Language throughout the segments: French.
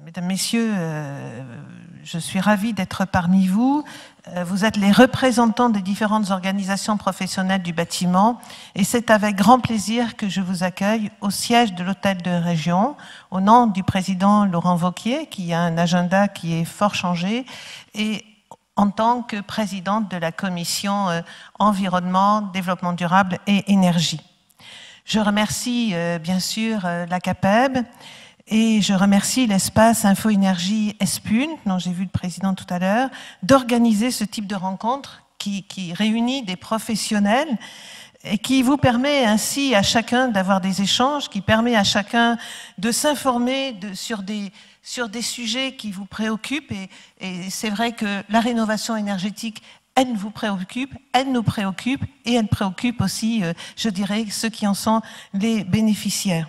Mesdames, Messieurs, je suis ravie d'être parmi vous. Vous êtes les représentants des différentes organisations professionnelles du bâtiment et c'est avec grand plaisir que je vous accueille au siège de l'Hôtel de Région, au nom du président Laurent Wauquiez, qui a un agenda qui est fort changé, et en tant que présidente de la commission Environnement, Développement durable et Énergie. Je remercie bien sûr la CAPEB, et je remercie l'espace Info-Énergie Espune, dont j'ai vu le président tout à l'heure, d'organiser ce type de rencontre qui réunit des professionnels et qui vous permet ainsi à chacun d'avoir des échanges, qui permet à chacun de s'informer sur des sujets qui vous préoccupent. Et c'est vrai que la rénovation énergétique, elle vous préoccupe, elle nous préoccupe et elle préoccupe aussi, je dirais, ceux qui en sont les bénéficiaires.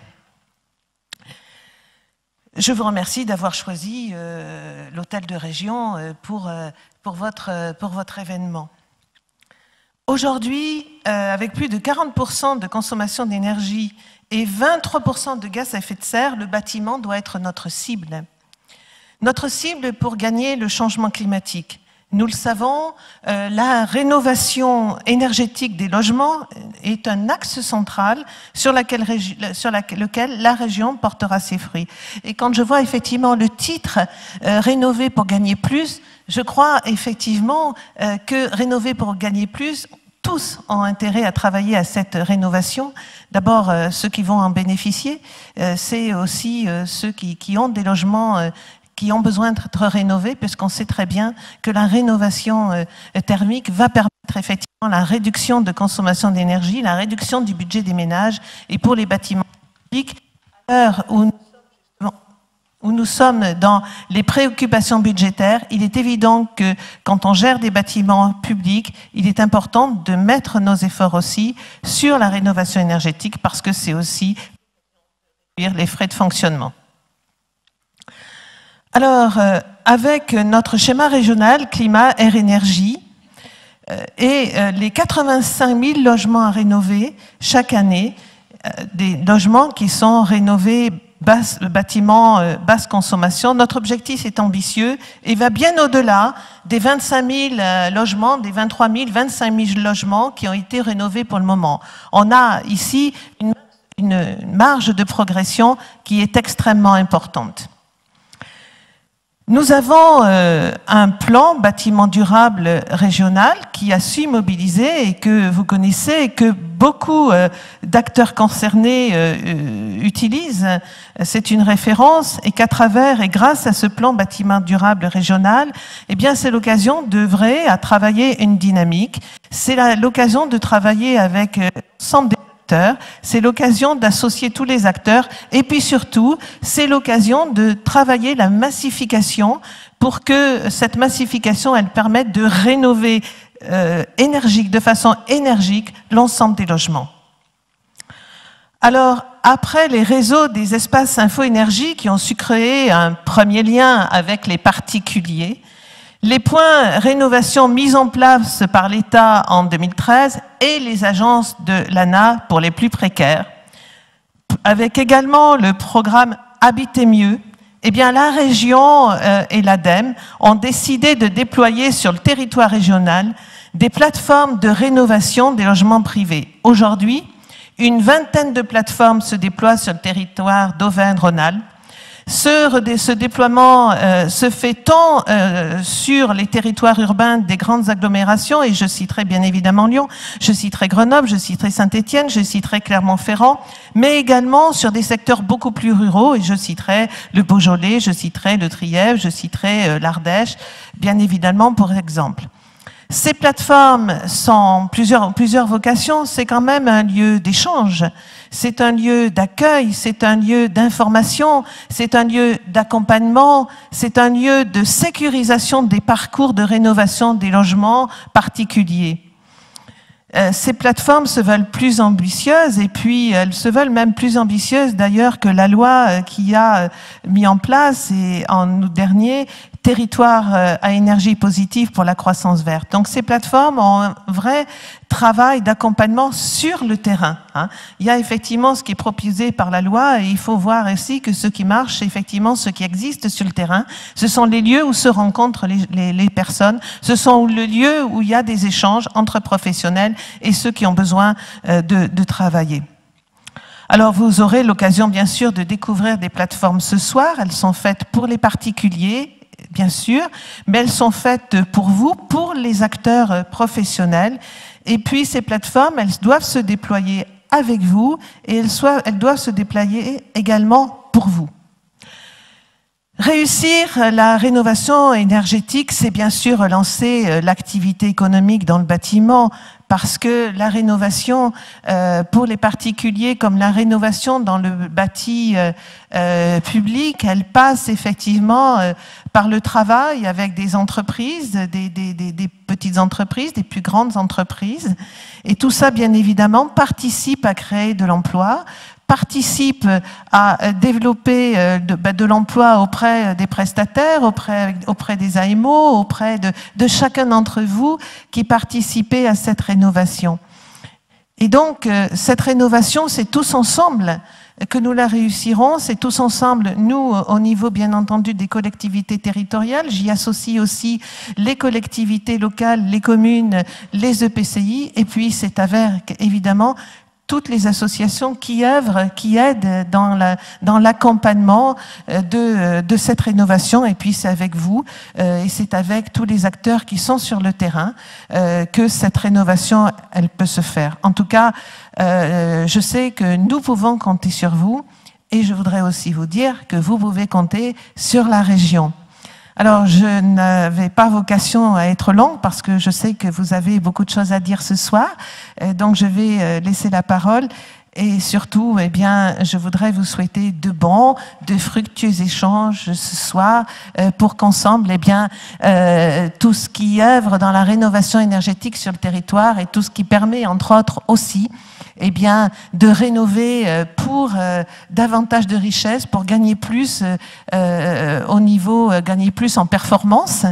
Je vous remercie d'avoir choisi l'Hôtel de Région pour votre événement. Aujourd'hui, avec plus de 40% de consommation d'énergie et 23% de gaz à effet de serre, le bâtiment doit être notre cible. Notre cible pour gagner le changement climatique. Nous le savons, la rénovation énergétique des logements est un axe central sur lequel la région portera ses fruits. Et quand je vois effectivement le titre « Rénover pour gagner plus », je crois effectivement que rénover pour gagner plus, tous ont intérêt à travailler à cette rénovation. D'abord, ceux qui vont en bénéficier, c'est aussi ceux qui ont des logements qui ont besoin d'être rénovés, puisqu'on sait très bien que la rénovation thermique va permettre effectivement la réduction de consommation d'énergie, la réduction du budget des ménages, et pour les bâtiments publics, à l'heure où nous sommes dans les préoccupations budgétaires, il est évident que quand on gère des bâtiments publics, il est important de mettre nos efforts aussi sur la rénovation énergétique, parce que c'est aussi réduire les frais de fonctionnement. Alors, avec notre schéma régional climat, air, énergie et les 85 000 logements à rénover chaque année, des logements qui sont rénovés bâtiments basse consommation, notre objectif est ambitieux et va bien au-delà des 25 000 logements, des 23 000, 25 000 logements qui ont été rénovés pour le moment. On a ici une marge de progression qui est extrêmement importante. Nous avons un plan bâtiment durable régional qui a su mobiliser et que vous connaissez et que beaucoup d'acteurs concernés utilisent. C'est une référence et qu'à travers et grâce à ce plan bâtiment durable régional, eh bien c'est l'occasion d'œuvrer à travailler une dynamique. C'est l'occasion de travailler avec l'ensemble des acteurs. C'est l'occasion d'associer tous les acteurs et puis surtout, c'est l'occasion de travailler la massification pour que cette massification, elle permette de rénover de façon énergique l'ensemble des logements. Alors, après les réseaux des espaces info-énergie qui ont su créer un premier lien avec les particuliers, les points rénovation mis en place par l'État en 2013 et les agences de l'ANA pour les plus précaires, avec également le programme Habiter mieux, eh bien la région et l'ADEME ont décidé de déployer sur le territoire régional des plateformes de rénovation des logements privés. Aujourd'hui, une vingtaine de plateformes se déploient sur le territoire d'Auvergne-Rhône-Alpes. Ce déploiement se fait tant sur les territoires urbains des grandes agglomérations, et je citerai bien évidemment Lyon, je citerai Grenoble, je citerai Saint-Étienne, je citerai Clermont-Ferrand, mais également sur des secteurs beaucoup plus ruraux, et je citerai le Beaujolais, je citerai le Trièves, je citerai l'Ardèche, bien évidemment pour exemple. Ces plateformes sont plusieurs vocations, c'est quand même un lieu d'échange, c'est un lieu d'accueil, c'est un lieu d'information, c'est un lieu d'accompagnement, c'est un lieu de sécurisation des parcours de rénovation des logements particuliers. Ces plateformes se veulent plus ambitieuses et puis elles se veulent même plus ambitieuses d'ailleurs que la loi qui a mis en place et en août dernier territoires à énergie positive pour la croissance verte. Donc ces plateformes ont un vrai travail d'accompagnement sur le terrain. Il y a effectivement ce qui est proposé par la loi et il faut voir aussi que ce qui marche, c'est effectivement ce qui existe sur le terrain. Ce sont les lieux où se rencontrent les personnes, ce sont les lieux où il y a des échanges entre professionnels et ceux qui ont besoin de travailler. Alors vous aurez l'occasion bien sûr de découvrir des plateformes ce soir, elles sont faites pour les particuliers, bien sûr, mais elles sont faites pour vous, pour les acteurs professionnels. Et puis ces plateformes, elles doivent se déployer avec vous et elles doivent se déployer également pour vous. Réussir la rénovation énergétique, c'est bien sûr relancer l'activité économique dans le bâtiment, parce que la rénovation pour les particuliers, comme la rénovation dans le bâti public, elle passe effectivement par le travail avec des entreprises, des petites entreprises, des plus grandes entreprises. Et tout ça, bien évidemment, participe à créer de l'emploi, participe à développer de l'emploi auprès des prestataires, auprès des AMO, auprès de chacun d'entre vous qui participez à cette rénovation. Et donc, cette rénovation, c'est tous ensemble que nous la réussirons, c'est tous ensemble, nous, au niveau, bien entendu, des collectivités territoriales. J'y associe aussi les collectivités locales, les communes, les EPCI, et puis c'est avec, évidemment, toutes les associations qui œuvrent, qui aident dans l'accompagnement de cette rénovation. Et puis c'est avec vous et c'est avec tous les acteurs qui sont sur le terrain que cette rénovation, elle peut se faire. En tout cas, je sais que nous pouvons compter sur vous et je voudrais aussi vous dire que vous pouvez compter sur la région. Alors, je n'avais pas vocation à être longue parce que je sais que vous avez beaucoup de choses à dire ce soir. Donc, je vais laisser la parole. Et surtout, eh bien, je voudrais vous souhaiter de bons, de fructueux échanges ce soir pour qu'ensemble, eh bien, tout ce qui œuvre dans la rénovation énergétique sur le territoire et tout ce qui permet, entre autres aussi, eh bien, de rénover pour davantage de richesse, pour gagner plus au niveau, gagner plus en performance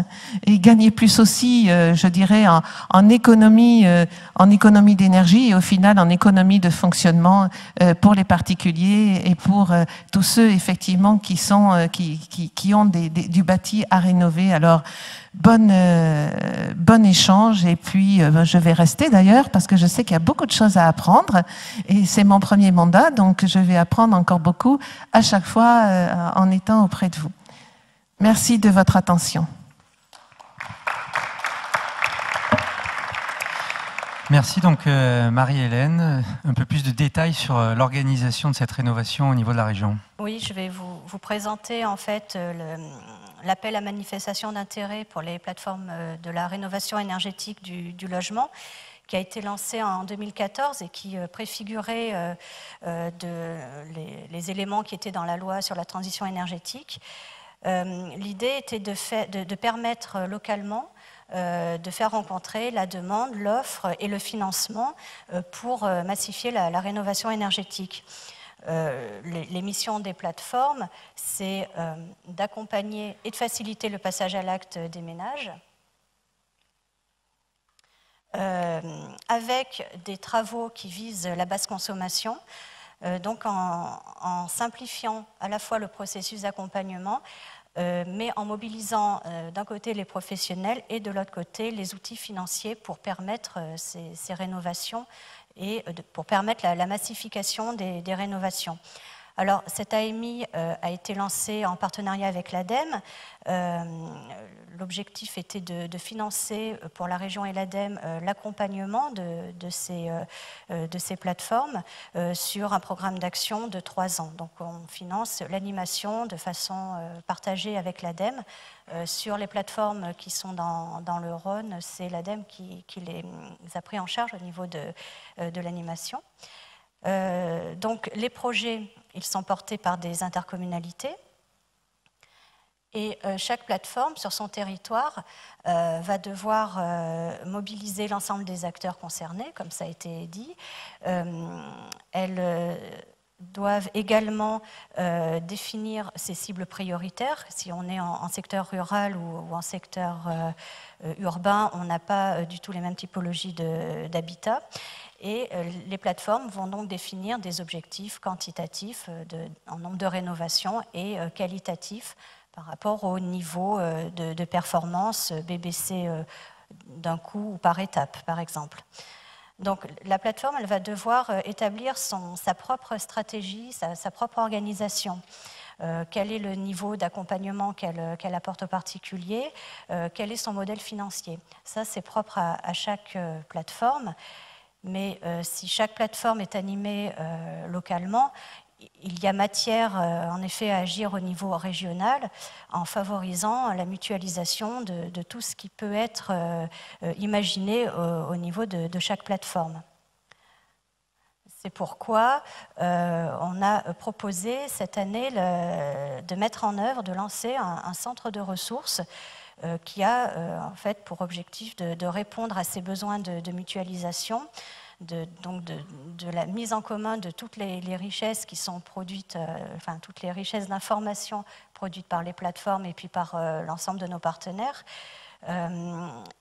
et gagner plus aussi, je dirais, en économie d'énergie et au final en économie de fonctionnement pour les particuliers et pour tous ceux effectivement qui ont du bâti à rénover. Alors, bon échange et puis je vais rester d'ailleurs parce que je sais qu'il y a beaucoup de choses à apprendre et c'est mon premier mandat, donc je vais apprendre encore beaucoup à chaque fois en étant auprès de vous. Merci de votre attention. Merci donc Marie-Hélène. Un peu plus de détails sur l'organisation de cette rénovation au niveau de la région. Oui, je vais vous présenter en fait l'appel à manifestation d'intérêt pour les plateformes de la rénovation énergétique du logement qui a été lancé en 2014 et qui préfigurait les éléments qui étaient dans la loi sur la transition énergétique. L'idée était de permettre localement de faire rencontrer la demande, l'offre et le financement pour massifier la rénovation énergétique. Les missions des plateformes, c'est d'accompagner et de faciliter le passage à l'acte des ménages avec des travaux qui visent la basse consommation, donc en simplifiant à la fois le processus d'accompagnement, mais en mobilisant d'un côté les professionnels et de l'autre côté les outils financiers pour permettre ces rénovations et pour permettre la massification des rénovations. Alors, cette AMI a été lancée en partenariat avec l'ADEME. L'objectif était de financer pour la région et l'ADEME l'accompagnement de ces plateformes sur un programme d'action de 3 ans. Donc, on finance l'animation de façon partagée avec l'ADEME. Sur les plateformes qui sont dans le Rhône, c'est l'ADEME qui les a pris en charge au niveau de l'animation. Donc les projets, ils sont portés par des intercommunalités et chaque plateforme sur son territoire va devoir mobiliser l'ensemble des acteurs concernés, comme ça a été dit. Elle doivent également définir ces cibles prioritaires. Si on est en secteur rural ou en secteur urbain, on n'a pas du tout les mêmes typologies d'habitat. Et les plateformes vont donc définir des objectifs quantitatifs en nombre de rénovations et qualitatifs par rapport au niveau de performance BBC d'un coup ou par étape, par exemple. Donc la plateforme, elle va devoir établir sa propre stratégie, sa propre organisation. Quel est le niveau d'accompagnement qu'elle apporte aux particuliers, quel est son modèle financier. Ça, c'est propre à chaque plateforme, mais si chaque plateforme est animée localement, il y a matière, en effet, à agir au niveau régional en favorisant la mutualisation de tout ce qui peut être imaginé au niveau de chaque plateforme. C'est pourquoi on a proposé cette année de mettre en œuvre, de lancer un centre de ressources qui a en fait pour objectif de répondre à ces besoins de mutualisation, donc de la mise en commun de toutes les richesses qui sont produites, enfin toutes les richesses d'informations produites par les plateformes et puis par l'ensemble de nos partenaires.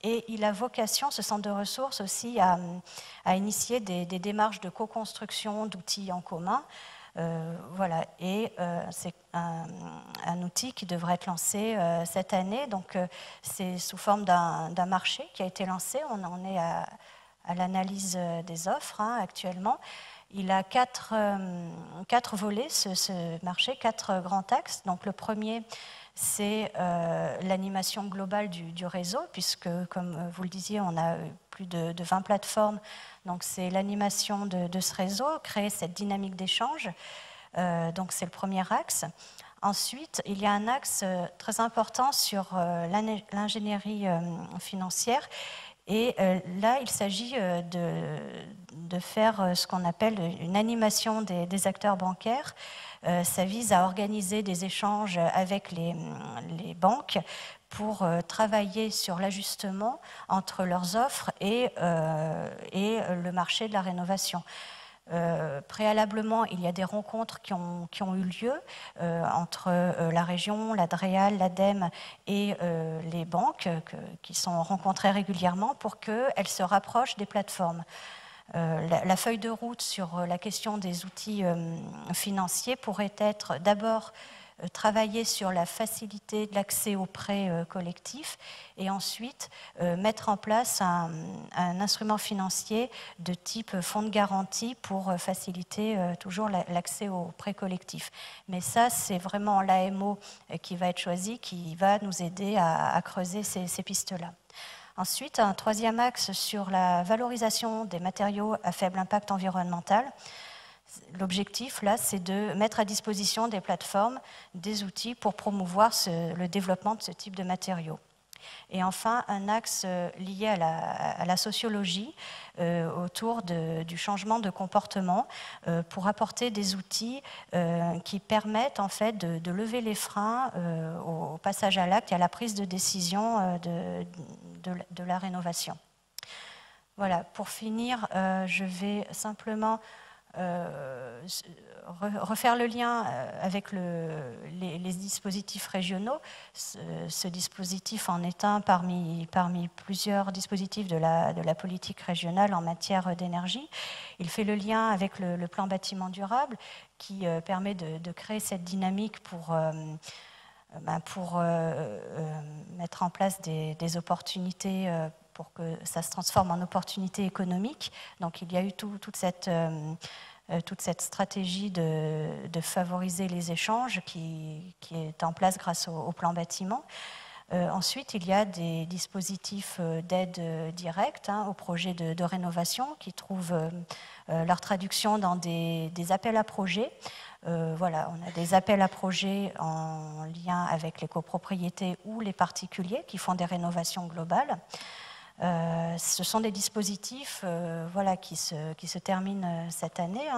Et il a vocation, ce centre de ressources aussi, à initier des démarches de co-construction d'outils en commun. Voilà, et c'est un outil qui devrait être lancé cette année. Donc c'est sous forme d'un marché qui a été lancé. On en est à l'analyse des offres actuellement. Il a quatre volets, ce marché, 4 grands axes. Donc le premier, c'est l'animation globale du réseau, puisque, comme vous le disiez, on a plus de 20 plateformes. Donc c'est l'animation de ce réseau, créer cette dynamique d'échange. Donc c'est le premier axe. Ensuite, il y a un axe très important sur l'ingénierie financière. Et là, il s'agit de faire ce qu'on appelle une animation des acteurs bancaires. Ça vise à organiser des échanges avec les banques pour travailler sur l'ajustement entre leurs offres et le marché de la rénovation. Préalablement, il y a des rencontres qui ont eu lieu entre la région, la DREAL, l'ADEME et les banques qui sont rencontrées régulièrement pour qu'elles se rapprochent des plateformes. La feuille de route sur la question des outils financiers pourrait être d'abord travailler sur la facilité de l'accès aux prêts collectifs et ensuite mettre en place un instrument financier de type fonds de garantie pour faciliter toujours l'accès aux prêts collectifs. Mais ça, c'est vraiment l'AMO qui va être choisi, qui va nous aider à creuser ces pistes-là. Ensuite, un troisième axe sur la valorisation des matériaux à faible impact environnemental. L'objectif, là, c'est de mettre à disposition des plateformes des outils pour promouvoir le développement de ce type de matériaux. Et enfin, un axe lié à la sociologie autour du changement de comportement pour apporter des outils qui permettent en fait de lever les freins au passage à l'acte et à la prise de décision de la rénovation. Voilà, pour finir, je vais simplement refaire le lien avec les dispositifs régionaux. Ce dispositif en est un parmi plusieurs dispositifs de la politique régionale en matière d'énergie. Il fait le lien avec le plan bâtiment durable qui permet de créer cette dynamique pour mettre en place des opportunités pour que ça se transforme en opportunités économiques. Donc il y a eu toute cette stratégie de favoriser les échanges qui est en place grâce au plan bâtiment. Ensuite, il y a des dispositifs d'aide directe aux projets de rénovation qui trouvent leur traduction dans des appels à projets. Voilà, on a des appels à projets en lien avec les copropriétés ou les particuliers qui font des rénovations globales. Ce sont des dispositifs voilà, qui se terminent cette année,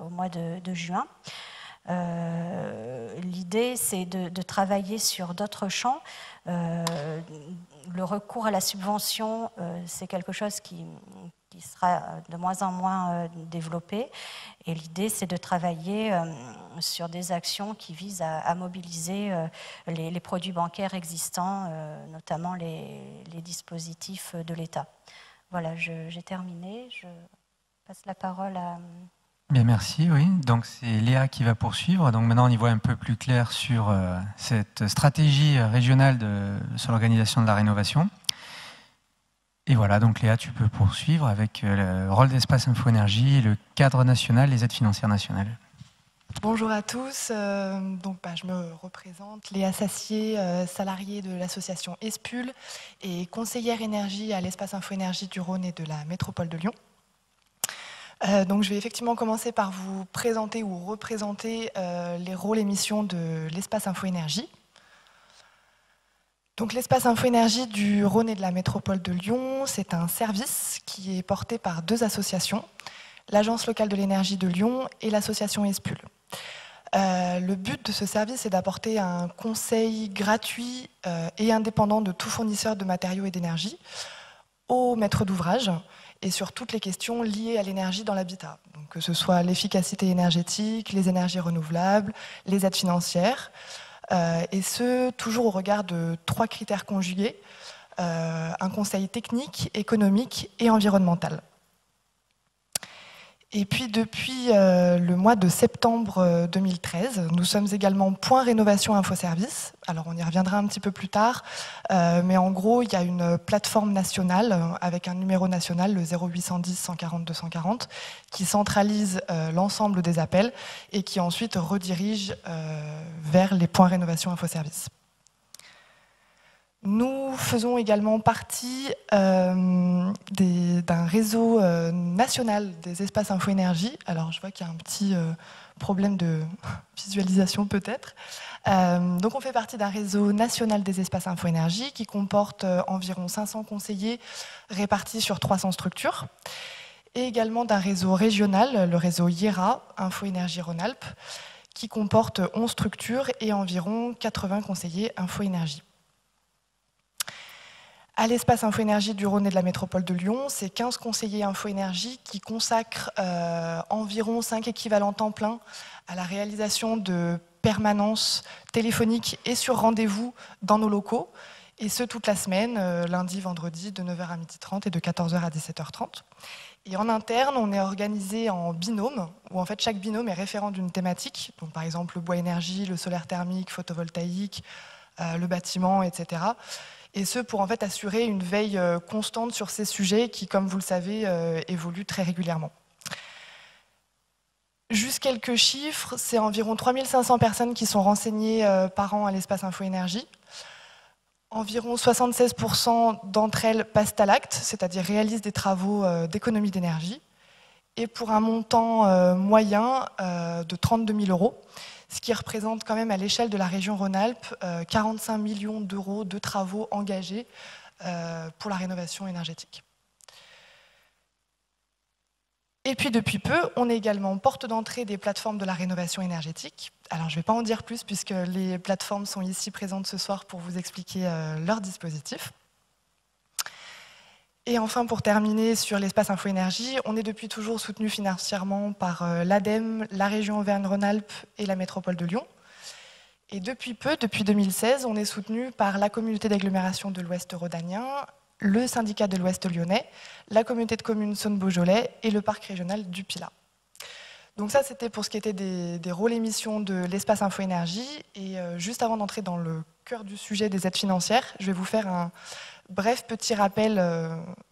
au mois de juin. L'idée, c'est de travailler sur d'autres champs. Le recours à la subvention, c'est quelque chose qui qui sera de moins en moins développé. Et l'idée, c'est de travailler sur des actions qui visent à mobiliser les produits bancaires existants, notamment les dispositifs de l'État. Voilà, j'ai terminé. Je passe la parole à... Bien, merci, oui. Donc c'est Léa qui va poursuivre. Donc maintenant on y voit un peu plus clair sur cette stratégie régionale sur l'organisation de la rénovation. Et voilà, donc Léa, tu peux poursuivre avec le rôle d'Espace Info Énergie et le cadre national, les aides financières nationales. Bonjour à tous, je me représente, Léa Sassier, salariée de l'association ESPUL et conseillère énergie à l'Espace Info Énergie du Rhône et de la métropole de Lyon. Donc je vais effectivement commencer par vous présenter ou représenter les rôles et missions de l'Espace Info Énergie. Donc l'Espace Info Énergie du Rhône et de la métropole de Lyon, c'est un service qui est porté par deux associations, l'Agence locale de l'énergie de Lyon et l'association ESPUL. Le but de ce service est d'apporter un conseil gratuit et indépendant de tout fournisseur de matériaux et d'énergie aux maîtres d'ouvrage et sur toutes les questions liées à l'énergie dans l'habitat. Donc, que ce soit l'efficacité énergétique, les énergies renouvelables, les aides financières, et ce, toujours au regard de 3 critères conjugués, un conseil technique, économique et environnemental. Et puis depuis le mois de septembre 2013, nous sommes également Point Rénovation Infoservice. Alors on y reviendra un petit peu plus tard, mais en gros il y a une plateforme nationale avec un numéro national, le 0810 140 240, qui centralise l'ensemble des appels et qui ensuite redirige vers les Points Rénovation Infoservice. Nous faisons également partie d'un réseau national des espaces info-énergie. Alors, je vois qu'il y a un petit problème de visualisation peut-être. Donc, on fait partie d'un réseau national des espaces info-énergie qui comporte environ 500 conseillers répartis sur 300 structures. Et également d'un réseau régional, le réseau IERA, Info-Énergie Rhône-Alpes, qui comporte 11 structures et environ 80 conseillers info-énergie. À l'Espace Info-Énergie du Rhône et de la métropole de Lyon, c'est 15 conseillers Info-Énergie qui consacrent environ 5 équivalents temps plein à la réalisation de permanences téléphoniques et sur rendez-vous dans nos locaux, et ce toute la semaine, lundi, vendredi, de 9h à 12h30 et de 14h à 17h30. Et en interne, on est organisé en binôme, où en fait chaque binôme est référent d'une thématique, donc par exemple le bois énergie, le solaire thermique, photovoltaïque, le bâtiment, etc. Et ce, pour en fait assurer une veille constante sur ces sujets qui, comme vous le savez, évoluent très régulièrement. Juste quelques chiffres, c'est environ 3500 personnes qui sont renseignées par an à l'Espace Info-Énergie. Environ 76% d'entre elles passent à l'acte, c'est-à-dire réalisent des travaux d'économie d'énergie, et pour un montant moyen de 32 000 €. Ce qui représente quand même à l'échelle de la région Rhône-Alpes 45 millions d'euros de travaux engagés pour la rénovation énergétique. Et puis depuis peu, on est également porte d'entrée des plateformes de la rénovation énergétique. Alors je ne vais pas en dire plus puisque les plateformes sont ici présentes ce soir pour vous expliquer leur dispositif. Et enfin, pour terminer sur l'espace Info-Énergie, on est depuis toujours soutenu financièrement par l'ADEME, la région Auvergne-Rhône-Alpes et la métropole de Lyon. Et depuis peu, depuis 2016, on est soutenu par la communauté d'agglomération de l'Ouest rhodanien, le syndicat de l'Ouest lyonnais, la communauté de communes Saône-Beaujolais et le parc régional du Pilat. Donc ça, c'était pour ce qui était des rôles et missions de l'espace Info-Énergie. Et juste avant d'entrer dans le cœur du sujet des aides financières, je vais vous faire un bref petit rappel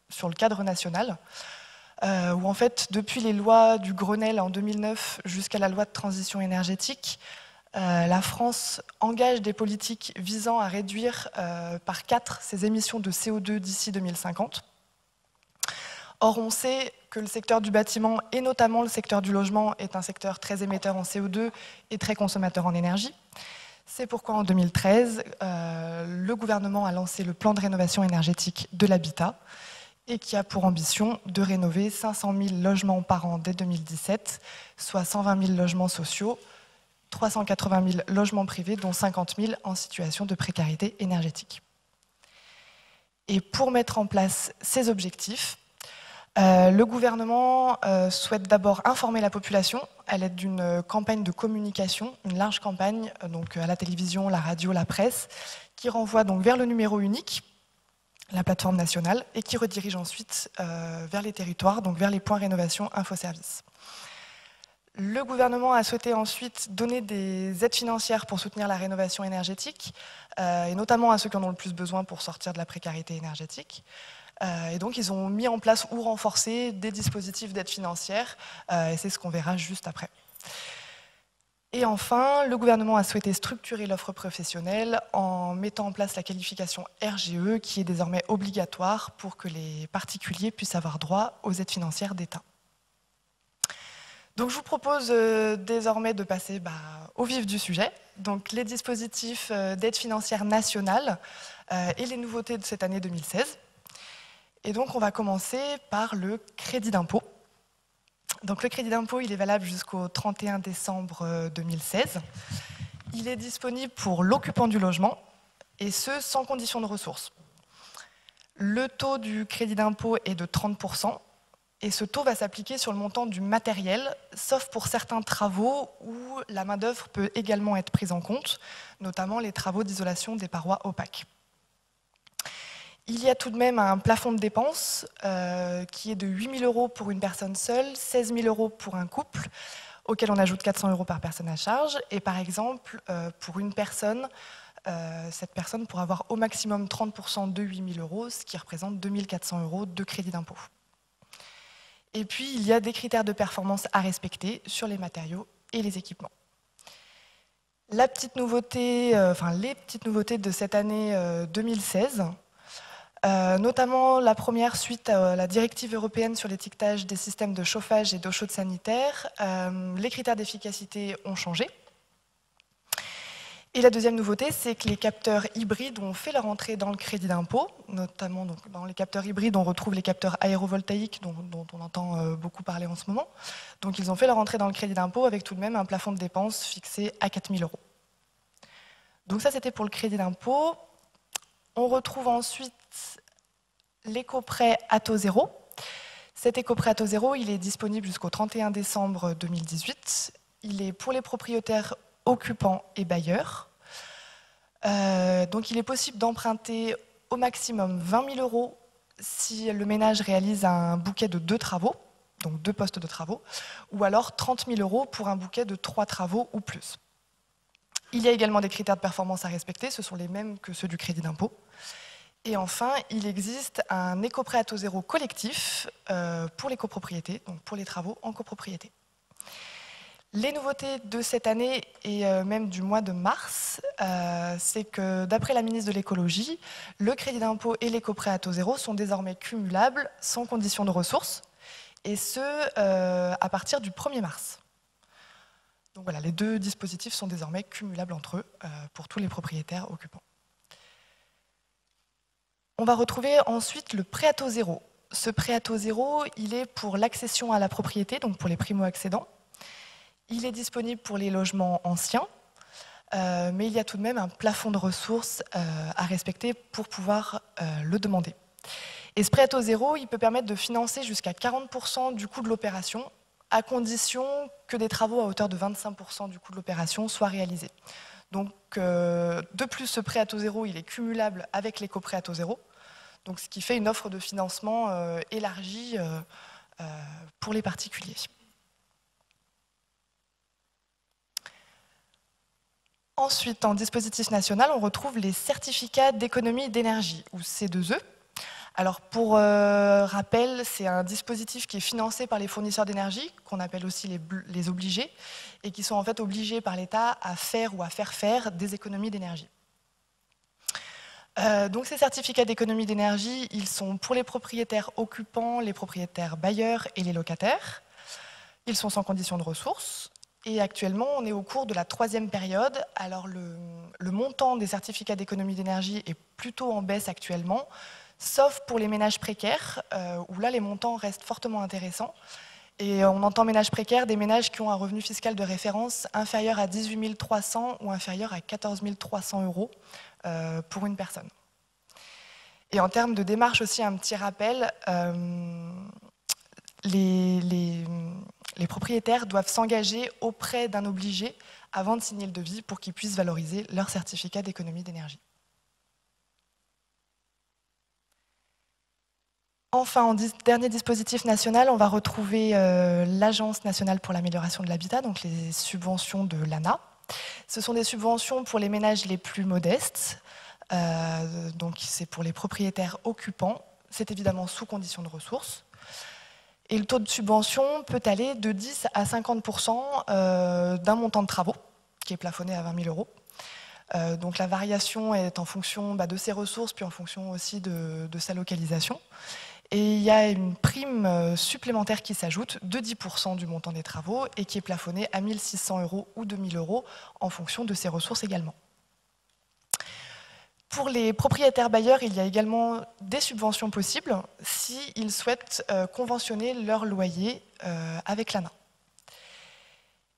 sur le cadre national, où en fait, depuis les lois du Grenelle en 2009 jusqu'à la loi de transition énergétique, la France engage des politiques visant à réduire par 4 ses émissions de CO2 d'ici 2050. Or, on sait que le secteur du bâtiment, et notamment le secteur du logement, est un secteur très émetteur en CO2 et très consommateur en énergie. C'est pourquoi en 2013, le gouvernement a lancé le plan de rénovation énergétique de l'habitat et qui a pour ambition de rénover 500 000 logements par an dès 2017, soit 120 000 logements sociaux, 380 000 logements privés, dont 50 000 en situation de précarité énergétique. Et pour mettre en place ces objectifs, Le gouvernement souhaite d'abord informer la population à l'aide d'une campagne de communication, une large campagne, donc à la télévision, la radio, la presse, qui renvoie donc vers le numéro unique, la plateforme nationale, et qui redirige ensuite vers les territoires, donc vers les points rénovation infoservices. Le gouvernement a souhaité ensuite donner des aides financières pour soutenir la rénovation énergétique, et notamment à ceux qui en ont le plus besoin pour sortir de la précarité énergétique. Et donc ils ont mis en place ou renforcé des dispositifs d'aide financière, et c'est ce qu'on verra juste après. Et enfin, le gouvernement a souhaité structurer l'offre professionnelle en mettant en place la qualification RGE, qui est désormais obligatoire pour que les particuliers puissent avoir droit aux aides financières d'État. Donc je vous propose désormais de passer au vif du sujet, donc les dispositifs d'aide financière nationale et les nouveautés de cette année 2016. Et donc on va commencer par le crédit d'impôt. Donc le crédit d'impôt, il est valable jusqu'au 31 décembre 2016. Il est disponible pour l'occupant du logement, et ce, sans condition de ressources. Le taux du crédit d'impôt est de 30%, et ce taux va s'appliquer sur le montant du matériel, sauf pour certains travaux où la main-d'œuvre peut également être prise en compte, notamment les travaux d'isolation des parois opaques. Il y a tout de même un plafond de dépenses qui est de 8 000 € pour une personne seule, 16 000 € pour un couple, auquel on ajoute 400 € par personne à charge. Et par exemple, pour une personne, cette personne pourra avoir au maximum 30% de 8 000 €, ce qui représente 2 400 € de crédit d'impôt. Et puis, il y a des critères de performance à respecter sur les matériaux et les équipements. La petite nouveauté, les petites nouveautés de cette année 2016, notamment la première suite à la directive européenne sur l'étiquetage des systèmes de chauffage et d'eau chaude sanitaire, les critères d'efficacité ont changé. Et la deuxième nouveauté, c'est que les capteurs hybrides ont fait leur entrée dans le crédit d'impôt, notamment donc, dans les capteurs hybrides, on retrouve les capteurs aérovoltaïques dont on entend beaucoup parler en ce moment. Donc ils ont fait leur entrée dans le crédit d'impôt avec tout de même un plafond de dépenses fixé à 4 000 €. Donc ça, c'était pour le crédit d'impôt. On retrouve ensuite l'éco-prêt à taux zéro. Cet éco-prêt à taux zéro, il est disponible jusqu'au 31 décembre 2018. Il est pour les propriétaires, occupants et bailleurs. Donc il est possible d'emprunter au maximum 20 000 € si le ménage réalise un bouquet de 2 travaux, donc 2 postes de travaux, ou alors 30 000 € pour un bouquet de 3 travaux ou plus. Il y a également des critères de performance à respecter, ce sont les mêmes que ceux du crédit d'impôt. Et enfin, il existe un éco-prêt à taux zéro collectif pour les copropriétés, donc pour les travaux en copropriété. Les nouveautés de cette année et même du mois de mars, c'est que d'après la ministre de l'écologie, le crédit d'impôt et l'éco-prêt à taux zéro sont désormais cumulables sans condition de ressources, et ce à partir du 1er mars. Donc voilà, les deux dispositifs sont désormais cumulables entre eux pour tous les propriétaires occupants. On va retrouver ensuite le prêt à taux zéro. Ce prêt à taux zéro, il est pour l'accession à la propriété, donc pour les primo-accédants. Il est disponible pour les logements anciens, mais il y a tout de même un plafond de ressources à respecter pour pouvoir le demander. Et ce prêt à taux zéro, il peut permettre de financer jusqu'à 40% du coût de l'opération, à condition que des travaux à hauteur de 25% du coût de l'opération soient réalisés. Donc, de plus, ce prêt à taux zéro, il est cumulable avec l'éco-prêt à taux zéro, donc ce qui fait une offre de financement élargie pour les particuliers. Ensuite, en dispositif national, on retrouve les certificats d'économie d'énergie, ou C2E. Alors, pour rappel, c'est un dispositif qui est financé par les fournisseurs d'énergie, qu'on appelle aussi les obligés, et qui sont en fait obligés par l'État à faire ou à faire faire des économies d'énergie. Donc ces certificats d'économie d'énergie, ils sont pour les propriétaires occupants, les propriétaires bailleurs et les locataires. Ils sont sans condition de ressources. Et actuellement, on est au cours de la 3e période. Alors le montant des certificats d'économie d'énergie est plutôt en baisse actuellement, sauf pour les ménages précaires, où là les montants restent fortement intéressants. Et on entend ménages précaires, des ménages qui ont un revenu fiscal de référence inférieur à 18 300 ou inférieur à 14 300 € pour une personne. Et en termes de démarche aussi, un petit rappel, les propriétaires doivent s'engager auprès d'un obligé avant de signer le devis pour qu'ils puissent valoriser leur certificat d'économie d'énergie. Enfin, en dernier dispositif national, on va retrouver l'Agence nationale pour l'amélioration de l'habitat, donc les subventions de l'ANA. Ce sont des subventions pour les ménages les plus modestes, donc c'est pour les propriétaires occupants. C'est évidemment sous condition de ressources. Et le taux de subvention peut aller de 10 à 50% d'un montant de travaux, qui est plafonné à 20 000 €. Donc la variation est en fonction de ses ressources, puis en fonction aussi de sa localisation. Et il y a une prime supplémentaire qui s'ajoute de 10% du montant des travaux et qui est plafonnée à 1 600 € ou 2 000 € en fonction de ses ressources également. Pour les propriétaires bailleurs, il y a également des subventions possibles s'ils souhaitent conventionner leur loyer avec l'ANA.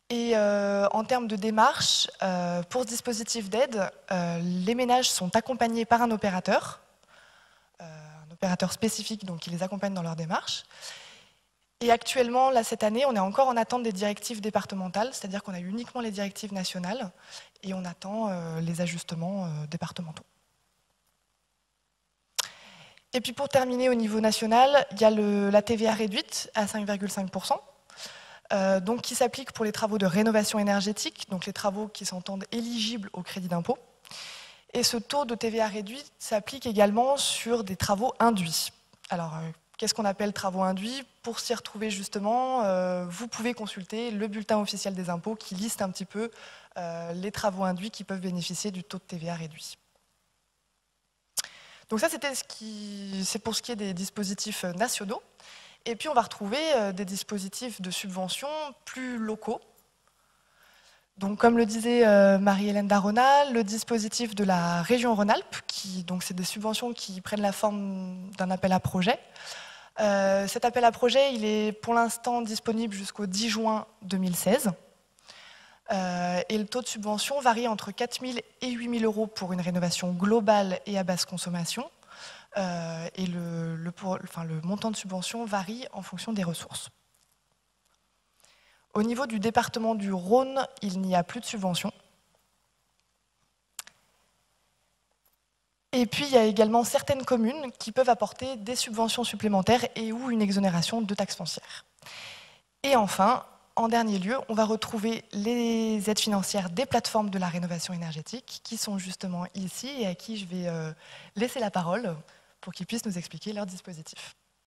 Et en termes de démarche, pour ce dispositif d'aide, les ménages sont accompagnés par un opérateur spécifique donc, qui les accompagne dans leur démarche. Et actuellement, là, cette année, on est encore en attente des directives départementales, c'est-à-dire qu'on a uniquement les directives nationales et on attend les ajustements départementaux. Et puis pour terminer au niveau national, il y a la TVA réduite à 5,5%, donc qui s'applique pour les travaux de rénovation énergétique, donc les travaux qui s'entendent éligibles au crédit d'impôt. Et ce taux de TVA réduit s'applique également sur des travaux induits. Alors, qu'est-ce qu'on appelle travaux induits? Pour s'y retrouver justement, vous pouvez consulter le bulletin officiel des impôts qui liste un petit peu les travaux induits qui peuvent bénéficier du taux de TVA réduit. Donc ça, c'est pour ce qui est des dispositifs nationaux. Et puis, on va retrouver des dispositifs de subvention plus locaux. Donc, comme le disait Marie-Hélène Darona, le dispositif de la région Rhône-Alpes, donc c'est des subventions qui prennent la forme d'un appel à projet. Cet appel à projet, il est pour l'instant disponible jusqu'au 10 juin 2016. Et le taux de subvention varie entre 4 000 et 8 000 € pour une rénovation globale et à basse consommation. Et le montant de subvention varie en fonction des ressources. Au niveau du département du Rhône, il n'y a plus de subvention. Et puis, il y a également certaines communes qui peuvent apporter des subventions supplémentaires et ou une exonération de taxes foncières. Et enfin, en dernier lieu, on va retrouver les aides financières des plateformes de la rénovation énergétique qui sont justement ici et à qui je vais laisser la parole pour qu'ils puissent nous expliquer leur dispositif.